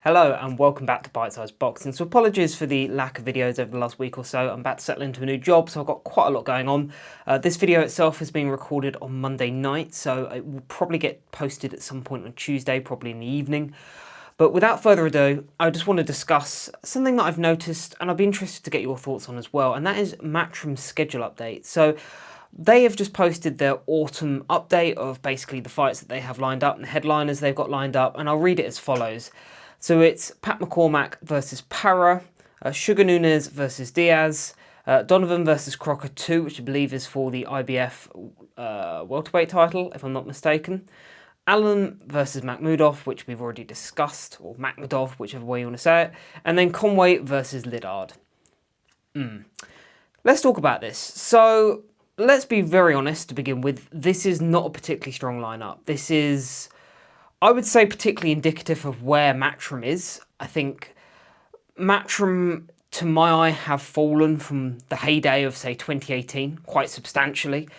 Hello and welcome back to Bitesize Boxing. So apologies for the lack of videos over the last week or so. I'm about to settle into a new job, so I've got quite a lot going on. This video itself is being recorded on Monday night, so it will probably get posted at some point on Tuesday, probably in the evening. But without further ado, I just want to discuss something that I've noticed and I'd be interested to get your thoughts on as well, and that is Matchroom's schedule update. So they have just posted their autumn update of basically the fights that they have lined up and the headliners they've got lined up, and I'll read it as follows. So it's Pat McCormack versus Parra, Sugar Nunes versus Diaz, Donovan versus Crocker 2, which I believe is for the IBF welterweight title, if I'm not mistaken. Allen versus Makhmudov, which we've already discussed, or Makhmudov, whichever way you want to say it. And then Conway versus Lidard. Let's talk about this. So let's be very honest to begin with. This is not a particularly strong lineup. This is, I would say, particularly indicative of where Matchroom is. I think Matchroom, to my eye, have fallen from the heyday of, say, 2018 quite substantially.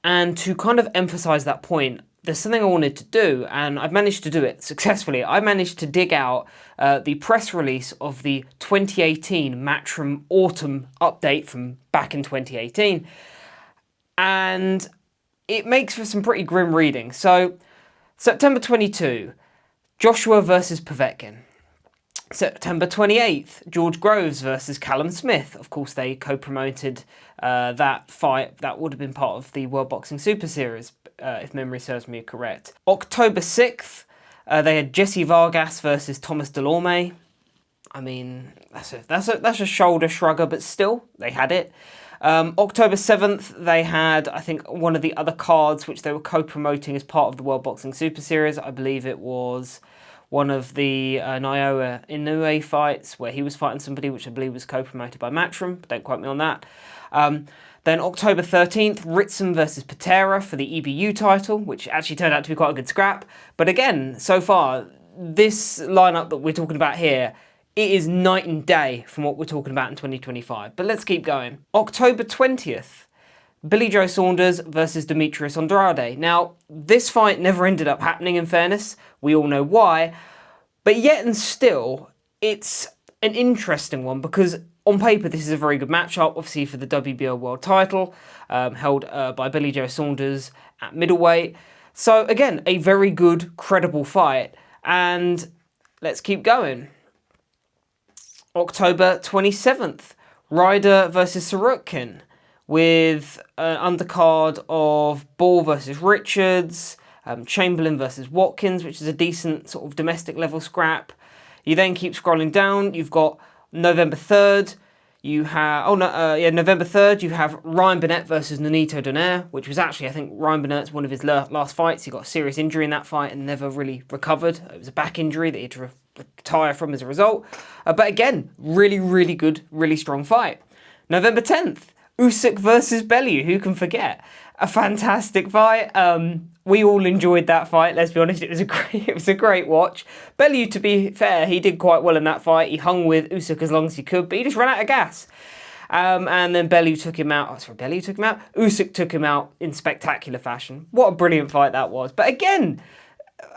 And to kind of emphasise that point, there's something I wanted to do, and I've managed to do it successfully. I managed to dig out the press release of the 2018 Matchroom Autumn update from back in 2018. And it makes for some pretty grim reading. So, September 22, Joshua versus Povetkin. September 28th, George Groves versus Callum Smith. Of course, they co-promoted that fight. That would have been part of the World Boxing Super Series, if memory serves me correct. October 6th, they had Jesse Vargas versus Thomas Delorme. I mean, that's a shoulder shrugger, but still, they had it. October 7th, they had, I think, one of the other cards which they were co-promoting as part of the World Boxing Super Series. I believe it was one of the Naoya Inoue fights where he was fighting somebody which I believe was co-promoted by Matchroom. Don't quote me on that. Then October 13th, Ritson versus Patera for the EBU title, which actually turned out to be quite a good scrap. But again, so far, this lineup that we're talking about here, it is night and day from what we're talking about in 2025. But let's keep going. October 20th, Billy Joe Saunders versus Demetrius Andrade. Now, this fight never ended up happening, in fairness. We all know why. But yet and still, it's an interesting one because on paper, this is a very good matchup, obviously for the WBO World title, held by Billy Joe Saunders at middleweight. So again, a very good, credible fight. And let's keep going. October 27th, Ryder versus Sorokin, with an undercard of Ball versus Richards, Chamberlain versus Watkins, which is a decent sort of domestic level scrap. You then keep scrolling down, you've got November 3rd, November 3rd, you have Ryan Burnett versus Nonito Donaire, which was actually, I think, Ryan Burnett's one of his last fights. He got a serious injury in that fight and never really recovered. It was a back injury that he had to retire from as a result. But again, really, really good, really strong fight. November 10th, Usyk versus Bellew, who can forget? A fantastic fight. We all enjoyed that fight, let's be honest. It was a great watch. Bellew, to be fair, he did quite well in that fight. He hung with Usyk as long as he could, but he just ran out of gas. And then Bellew took him out. Usyk took him out in spectacular fashion. What a brilliant fight that was. But again,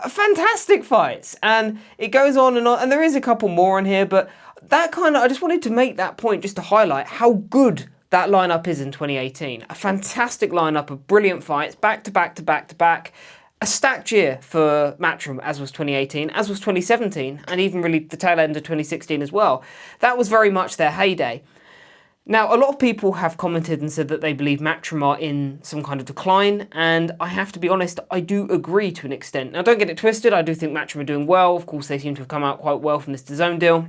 fantastic fights. And it goes on, and there is a couple more on here, but I just wanted to make that point just to highlight how good that lineup is in 2018. A fantastic lineup of brilliant fights, back to back to back to back. A stacked year for Matchroom, as was 2018, as was 2017, and even really the tail end of 2016 as well. That was very much their heyday. Now, a lot of people have commented and said that they believe Matchroom are in some kind of decline, and I have to be honest, I do agree to an extent. Now, don't get it twisted, I do think Matchroom are doing well. Of course, they seem to have come out quite well from this DAZN deal.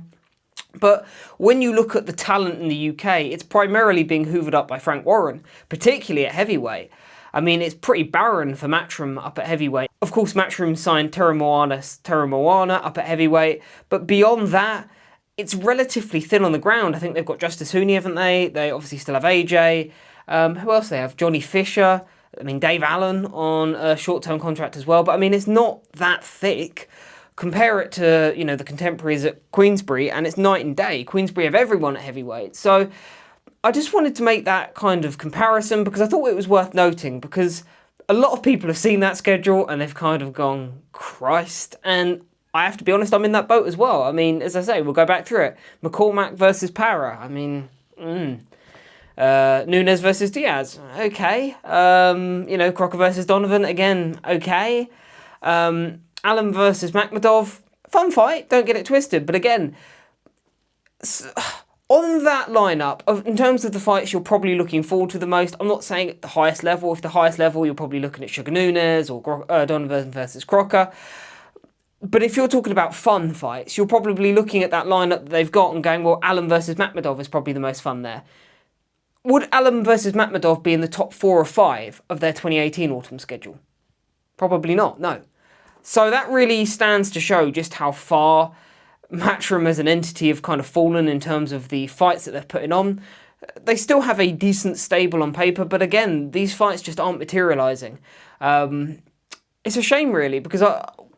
But when you look at the talent in the UK, it's primarily being hoovered up by Frank Warren, particularly at heavyweight. I mean, it's pretty barren for Matchroom up at heavyweight. Of course, Matchroom signed Teru Moana up at heavyweight, but beyond that, it's relatively thin on the ground. I think they've got Justice Hooney, haven't they? They obviously still have AJ. Who else they have? Johnny Fisher. I mean, Dave Allen on a short-term contract as well. But I mean, it's not that thick. Compare it to, the contemporaries at Queensbury, and it's night and day. Queensbury have everyone at heavyweight. So I just wanted to make that kind of comparison because I thought it was worth noting, because a lot of people have seen that schedule and they've kind of gone, Christ. And I have to be honest, I'm in that boat as well. I mean, as I say, we'll go back through it. McCormack versus Para. I mean, Nunes versus Diaz. Okay. Crocker versus Donovan. Again, okay. Allen versus Makhmudov. Fun fight. Don't get it twisted. But again, on that lineup, in terms of the fights you're probably looking forward to the most, I'm not saying at the highest level. If the highest level, you're probably looking at Sugar Nunes or Donovan versus Crocker. But if you're talking about fun fights, you're probably looking at that lineup that they've got and going, well, Allen versus Makhmudov is probably the most fun there. Would Allen versus Makhmudov be in the top 4 or 5 of their 2018 autumn schedule? Probably not, no. So that really stands to show just how far Matchroom as an entity have kind of fallen in terms of the fights that they're putting on. They still have a decent stable on paper, but again, these fights just aren't materialising. It's a shame, really, because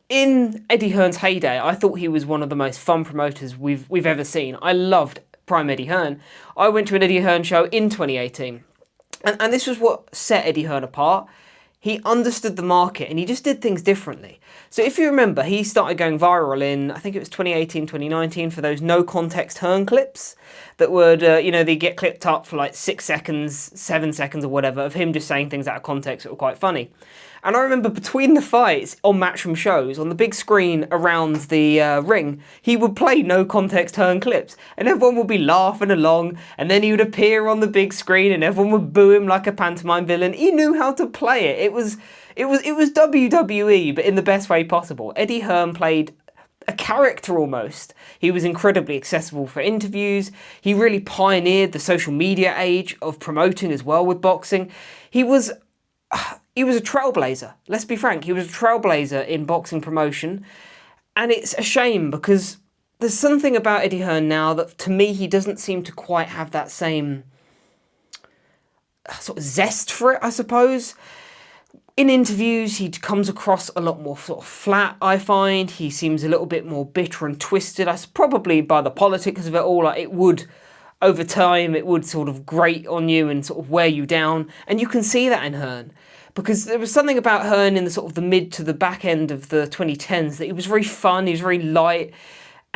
in Eddie Hearn's heyday, I thought he was one of the most fun promoters we've ever seen. I loved Prime Eddie Hearn. I went to an Eddie Hearn show in 2018, and this was what set Eddie Hearn apart. He understood the market and he just did things differently. So if you remember, he started going viral in, I think it was 2018, 2019, for those no context Hearn clips that would, they get clipped up for like 6 seconds, 7 seconds or whatever of him just saying things out of context that were quite funny. And I remember between the fights on Matchroom shows, on the big screen around the ring, he would play no context Hearn clips and everyone would be laughing along, and then he would appear on the big screen and everyone would boo him like a pantomime villain. He knew how to play it. It was WWE, but in the best way possible. Eddie Hearn played a character almost. He was incredibly accessible for interviews. He really pioneered the social media age of promoting as well with boxing. He was a trailblazer. Let's be frank. He was a trailblazer in boxing promotion. And it's a shame because there's something about Eddie Hearn now that, to me, he doesn't seem to quite have that same sort of zest for it, I suppose. In interviews, he comes across a lot more sort of flat, I find. He seems a little bit more bitter and twisted. Probably by the politics of it all. Like, it would, over time, it would sort of grate on you and sort of wear you down. And you can see that in Hearn. Because there was something about Hearn in the sort of the mid to the back end of the 2010s that he was very fun, he was very light.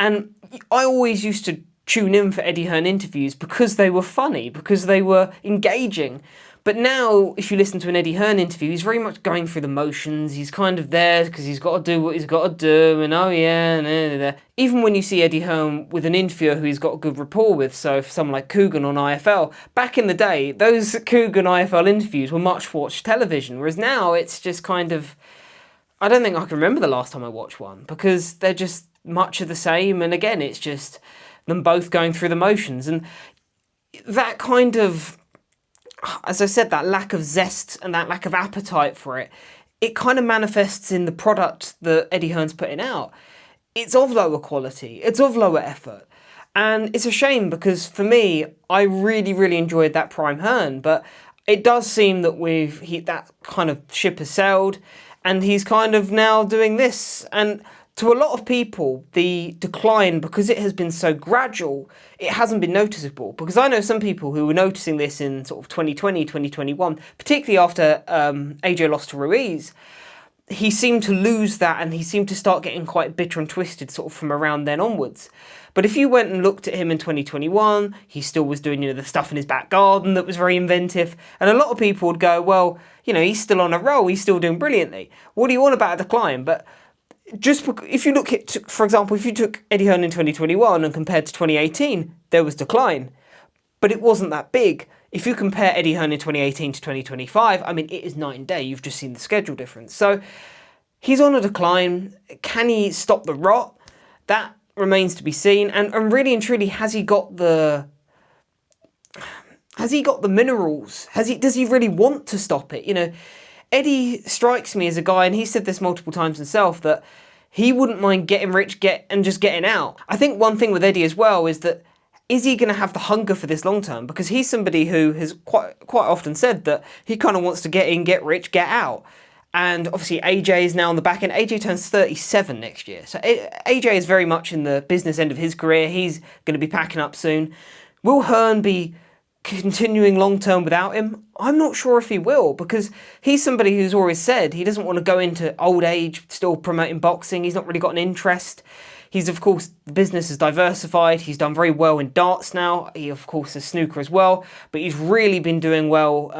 And I always used to tune in for Eddie Hearn interviews because they were funny, because they were engaging. But now, if you listen to an Eddie Hearn interview, he's very much going through the motions. He's kind of there because he's got to do what he's got to do, and oh yeah, nah. Even when you see Eddie Hearn with an interviewer who he's got a good rapport with, so for someone like Coogan on IFL, back in the day, those Coogan IFL interviews were much watched television, whereas now it's just kind of, I don't think I can remember the last time I watched one, because they're just much of the same, and again, it's just them both going through the motions, and that kind of, as I said, that lack of zest and that lack of appetite for it, it kind of manifests in the product that Eddie Hearn's putting out. It's of lower quality, it's of lower effort. And it's a shame because for me, I really, really enjoyed that Prime Hearn, but it does seem that that kind of ship has sailed and he's kind of now doing this. And to a lot of people, the decline, because it has been so gradual, it hasn't been noticeable. Because I know some people who were noticing this in sort of 2020, 2021, particularly after AJ lost to Ruiz. He seemed to lose that and he seemed to start getting quite bitter and twisted sort of from around then onwards. But if you went and looked at him in 2021, he still was doing, the stuff in his back garden that was very inventive. And a lot of people would go, well, he's still on a roll, he's still doing brilliantly. What do you want about a decline? But just if you look at, for example, if you took Eddie Hearn in 2021 and compared to 2018, there was decline. But it wasn't that big. If you compare Eddie Hearn in 2018 to 2025, I mean, it is night and day. You've just seen the schedule difference. So he's on a decline. Can he stop the rot? That remains to be seen. And really and truly, has he got the minerals? Does he really want to stop it? Eddie strikes me as a guy, and he said this multiple times himself, that he wouldn't mind getting rich and just getting out. I think one thing with Eddie as well is that, is he going to have the hunger for this long term? Because he's somebody who has quite often said that he kind of wants to get in, get rich, get out. And obviously AJ is now on the back end. AJ turns 37 next year. So AJ is very much in the business end of his career. He's going to be packing up soon. Will Hearn be continuing long term without him? I'm not sure if he will, because he's somebody who's always said he doesn't want to go into old age still promoting boxing. He's not really got an interest. He's, of course, the business is diversified. He's done very well in darts now. He, of course, is snooker as well, but he's really been doing well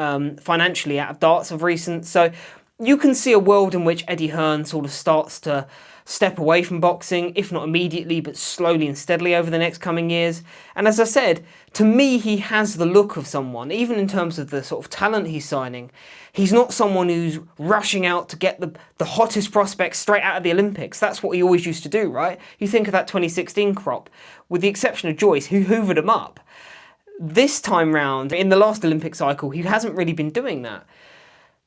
financially out of darts of recent. So you can see a world in which Eddie Hearn sort of starts to step away from boxing, if not immediately, but slowly and steadily over the next coming years. And as I said, to me, he has the look of someone, even in terms of the sort of talent he's signing. He's not someone who's rushing out to get the hottest prospects straight out of the Olympics. That's what he always used to do, right? You think of that 2016 crop, with the exception of Joyce, who hoovered him up. This time round, in the last Olympic cycle, he hasn't really been doing that.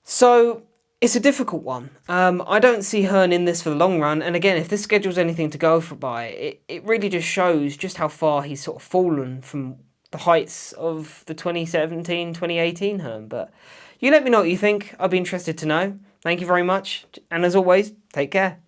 So it's a difficult one. I don't see Hearn in this for the long run. And again, if this schedule's anything to go by, it really just shows just how far he's sort of fallen from the heights of the 2017, 2018 Hearn. But you let me know what you think. I'd be interested to know. Thank you very much. And as always, take care.